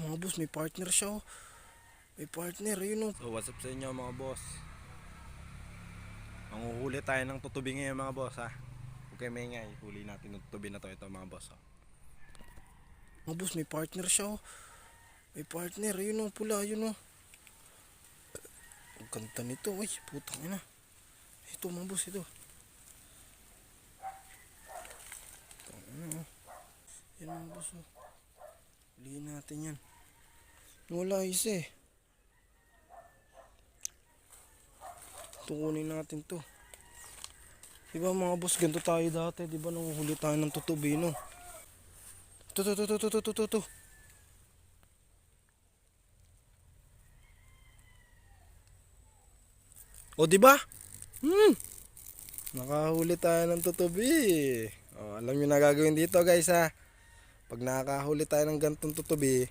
mga boss, may partner siya oh. May partner, yun oh. So what's up sa inyo mga boss? Manguhuli tayo ng tutubi ngayon mga boss ha. Huwag kayo maingay, huli natin ng tutubi na to ito mga boss. Mga boss, may partner siya oh. May partner, yun oh, pula, yun oh. Ang ganda nito, ay, putang ina. Ito mga boss, ito. Ano oh. Yan mga boss oh. Huliin natin yan. Wala isa eh. Tukunin natin to. Diba mga boss, ganito tayo dati. Diba nung huli tayo ng tutubino. To. O diba? Nakahuli tayo ng tutubi. O, alam nyo na gagawin dito guys ha. Pag nakahuli tayo ng gantong tutubi,